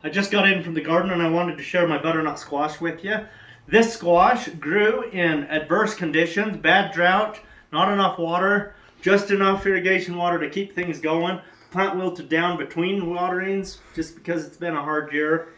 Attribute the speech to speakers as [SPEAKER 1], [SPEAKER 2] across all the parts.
[SPEAKER 1] I just got in from the garden and I wanted to share my butternut squash with you. This squash grew in adverse conditions, bad drought, not enough water, just enough irrigation water to keep things going. The plant wilted down between waterings just because it's been a hard year.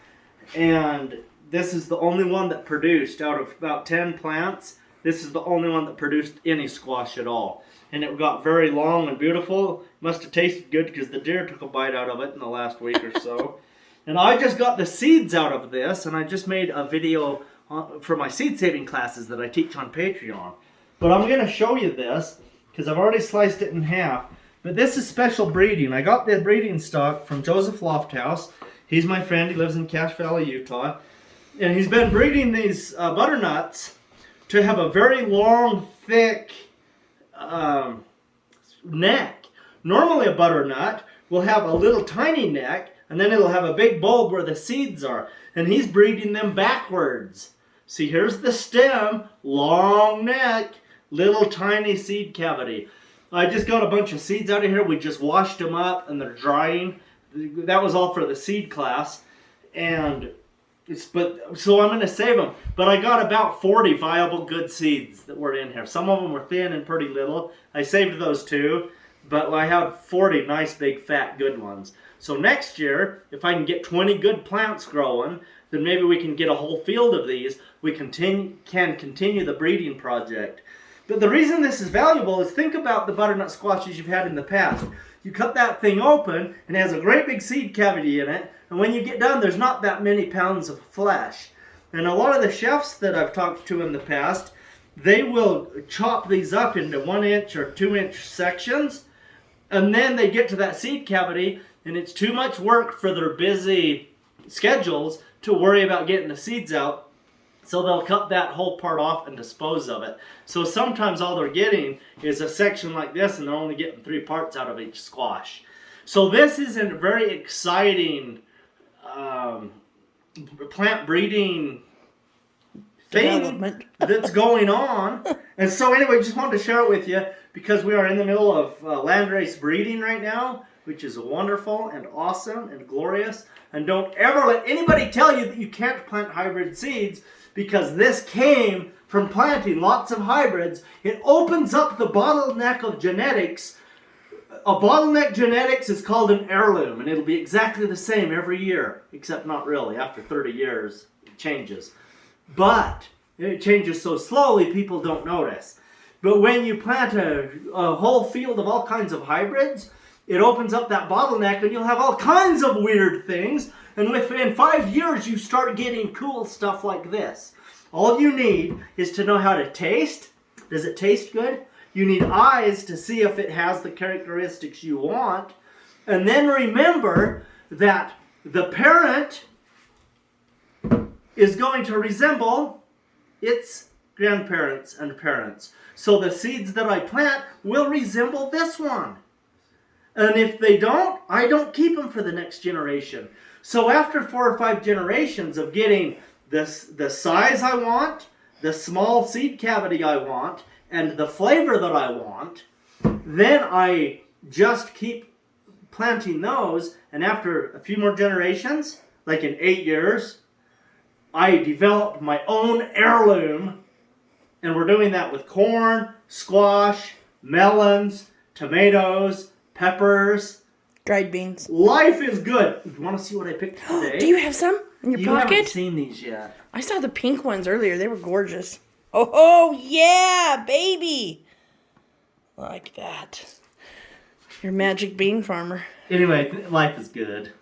[SPEAKER 1] And this is the only one that produced out of about 10 plants. This is the only one that produced any squash at all. And it got very long and beautiful. Must have tasted good because the deer took a bite out of it in the last week or so. And I just got the seeds out of this, and I just made a video for my seed saving classes that I teach on Patreon. But I'm going to show you this because I've already sliced it in half. But this is special breeding. I got the breeding stock from Joseph Lofthouse. He's my friend. He lives in Cache Valley, Utah. And he's been breeding these butternuts to have a very long, thick neck. Normally a butternut will have a little tiny neck, and then it'll have a big bulb where the seeds are. And he's breeding them backwards. See, here's the stem, long neck, little tiny seed cavity. I just got a bunch of seeds out of here. We just washed them up and they're drying. That was all for the seed class. And so I'm going to save them. But I got about 40 viable good seeds that were in here. Some of them were thin and pretty little. I saved those too. But I have 40 nice, big, fat, good ones. So next year, if I can get 20 good plants growing, then maybe we can get a whole field of these. We can continue the breeding project. But the reason this is valuable is think about the butternut squashes you've had in the past. You cut that thing open, and it has a great big seed cavity in it. And when you get done, there's not that many pounds of flesh. And a lot of the chefs that I've talked to in the past, they will chop these up into 1-inch or 2-inch sections. And then they get to that seed cavity, and it's too much work for their busy schedules to worry about getting the seeds out. So they'll cut that whole part off and dispose of it. So sometimes all they're getting is a section like this, and they're only getting 3 parts out of each squash. So this is a very exciting plant breeding thing that's going on. And so anyway, just wanted to share it with you because we are in the middle of landrace breeding right now, which is wonderful and awesome and glorious. And don't ever let anybody tell you that you can't plant hybrid seeds, because this came from planting lots of hybrids. It opens up the bottleneck of genetics. A bottleneck genetics is called an heirloom, and it'll be exactly the same every year, except not really. After 30 years, it changes. But it changes so slowly, people don't notice. But when you plant a whole field of all kinds of hybrids, it opens up that bottleneck, and you'll have all kinds of weird things. And within 5 years, you start getting cool stuff like this. All you need is to know how to taste. Does it taste good? You need eyes to see if it has the characteristics you want. And then remember that the parent is going to resemble its grandparents and parents. So the seeds that I plant will resemble this one. And if they don't, I don't keep them for the next generation. So after 4 or 5 generations of getting the size I want, the small seed cavity I want, and the flavor that I want, then I just keep planting those. And after a few more generations, like in 8 years, I developed my own heirloom. And we're doing that with corn, squash, melons, tomatoes, peppers,
[SPEAKER 2] dried beans.
[SPEAKER 1] Life is good. You want to see what I picked today?
[SPEAKER 2] Do you have some in your pocket?
[SPEAKER 1] You haven't seen these yet.
[SPEAKER 2] I saw the pink ones earlier. They were gorgeous. Oh yeah, baby. Like that. Your magic bean farmer.
[SPEAKER 1] Anyway, life is good.